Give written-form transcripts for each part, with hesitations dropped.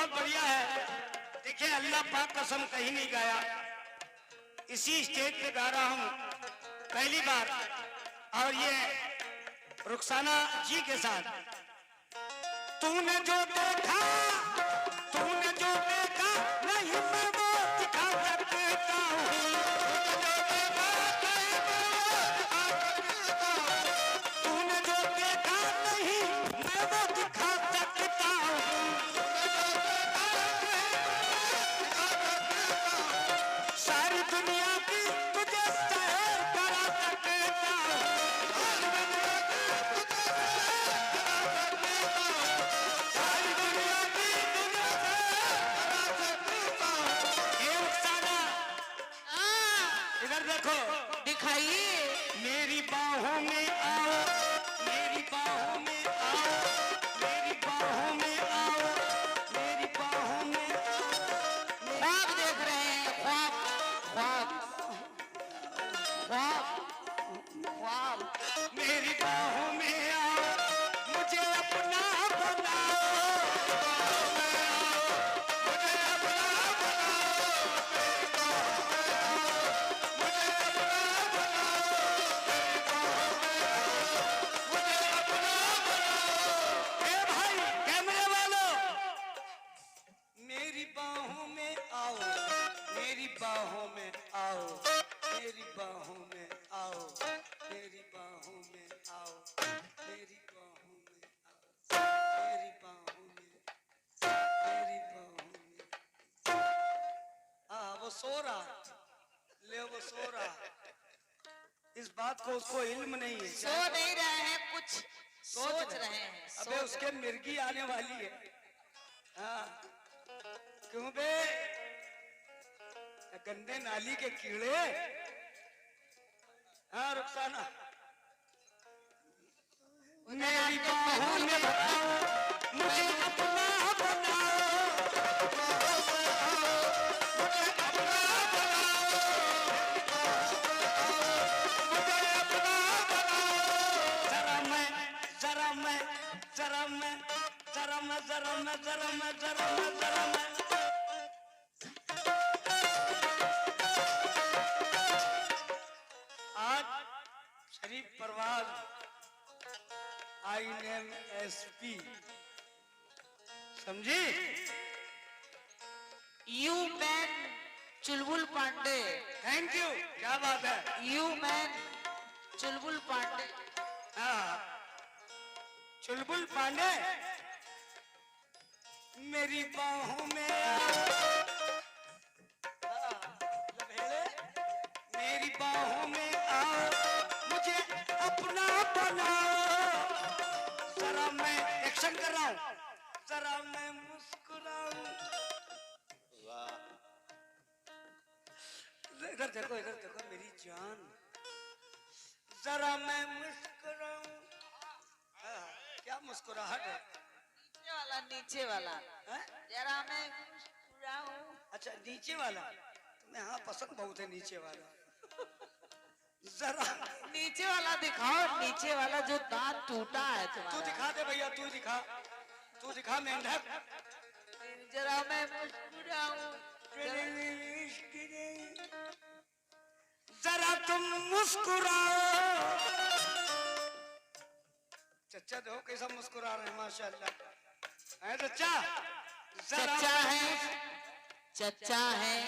बहुत बढ़िया है। देखिए अल्लाह पाक कसम कहीं नहीं गाया, इसी स्टेज पे गा रहा हूँ पहली बार, और ये रुखसाना जी के साथ। तूने जो देखा, तूने जो देखा नहीं मैं वो दिखा सकता हूँ। तूने जो देखा नहीं मैं वो दिखा सकता हूँ। सारी दुनिया की तुझे सैर करा सकता हूँ। सारी दुनिया की तुझे ये रुखसाना, इधर देखो, दिखाइए। मेरी बाहों में आओ, मेरी बाहों में आओ, मेरी बाहों में आओ, मेरी बाहों में आओ। ख्वाब देख रहे हैं, ख्वाब ख्वाब ख्वाब ख्वाब। मेरी बाहों में आओ, मुझे अपना बनाओ, मुझे अपना बनाओ, मुझे अपना बनाओ। ए भाई कैमरे वालों, मेरी बाहों में आओ, मेरी बाहों में आओ, मेरी बाहों में आओ, मेरी बाहों में आओ, मेरी बाहों में आओ, मेरी बाहों में, मेरी बाहों में। हाँ वो सो रहा, ले वो सो रहा, इस बात को उसको इल्म नहीं है। सो नहीं रहे हैं, कुछ सोच रहे हैं। अबे उसके मिर्गी आने वाली है। हाँ क्यों बे, गंदे नाली के कीड़े। हाँ रुखसाना, मेरी बाहों में बनाओ, मुझे अपना बनाओ, मुझे अपना बनाओ, मुझे अपना बनाओ। जरा मैं, जरा मैं, जरा मैं, जरा मैं, जरा मैं, जरा मैं, जरा मैं, जरा मैं। आज शरीफ परवाज INSP, समझी? You man Chulbul Pandey. Thank you, क्या बात है। You man Chulbul Pandey. हाँ चुलबुल पांडे, मेरी बाहों में आओ, लभेड़े, मेरी बाहों में आओ, मुझे अपना बनाओ। जरा मैं एक्शन कर रहा हूँ, जरा मैं मुस्कुराऊं। इधर देखो, इधर देखो मेरी जान, जरा मैं मुस्कुराऊं। क्या मुस्कुराहट है। नीचे वाला, नीचे वाला। हैं? जरा मैं मुस्कुराऊं। अच्छा नीचे वाला, तुम्हें हाँ पसंद बहुत है नीचे वाला। जरा नीचे वाला दिखाओ, नीचे वाला जो दांत टूटा है तू तुम्हारा। दिखा दे भैया, तू दिखा, तू दिखा मेंढक। जरा मैं मुस्कुराऊं। जरा तुम मुस्कुराओ। चच्चा देखो कैसा मुस्कुरा रहे हैं, माशाल्लाह। है चच्चा, जरा चच्चा है, चच्चा है,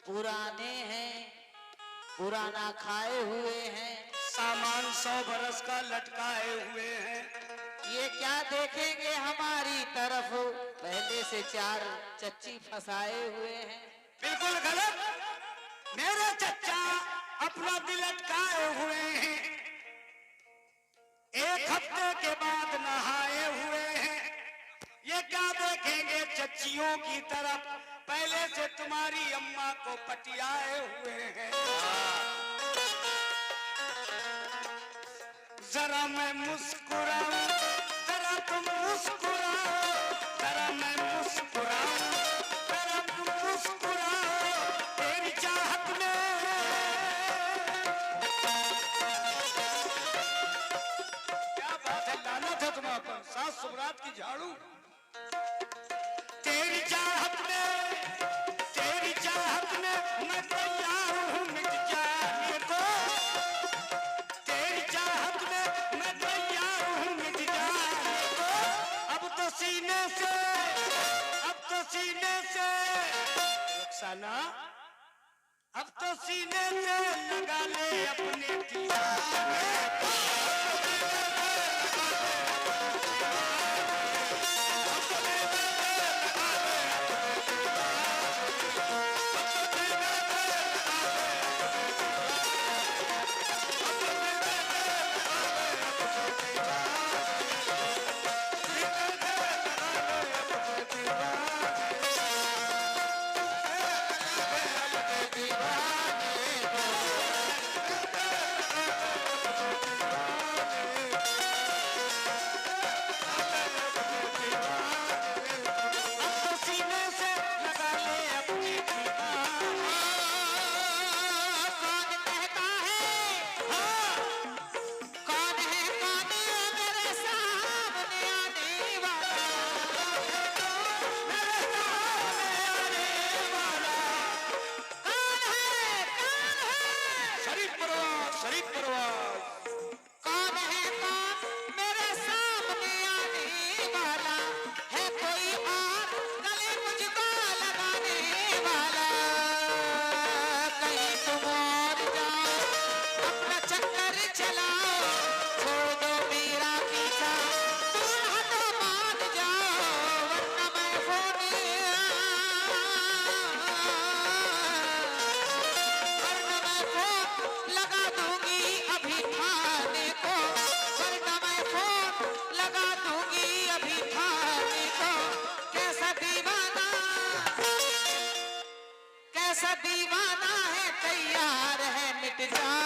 पुराने हैं, पुराना खाए हुए हैं, सामान 100 बरस का लटकाए हुए हैं। ये क्या देखेंगे हमारी तरफ, पहले से 4 चच्ची फंसाए हुए हैं। बिल्कुल गलत, मेरे चच्चा अपना दिल अटकाए हुए हैं, 1 हफ्ते के बाद नहाए हुए हैं। ये क्या देखेंगे चच्चियों की तरफ, पहले से तुम्हारी अम्मा को पटियाए हुए हैं। जरा मैं मुस्कुराऊं, जरा तुम मुस्कुराओ, जरा मैं मुस्कुराऊं, जरा तुम मुस्कुराओ। तेरी चाहत में क्या बात है, लानत है तुम्हारे पर, सास सुबरात की झाड़ू। परवाज। कौन है कौन मेरे सामने आने वाला है, कोई और गले मुझको लगाने वाला। कहीं तुम और जाओ अपना चक्कर चलाओ, छोड़ दो मेरा पीछा, दूल्हा तो मान जाओ, वरना मैं फोन लगा दूंगी अभी थाने को, वरना मैं फोन लगा दूंगी अभी थाने को। कैसा दीवाना, कैसा दीवाना है, तैयार है मिट जाए।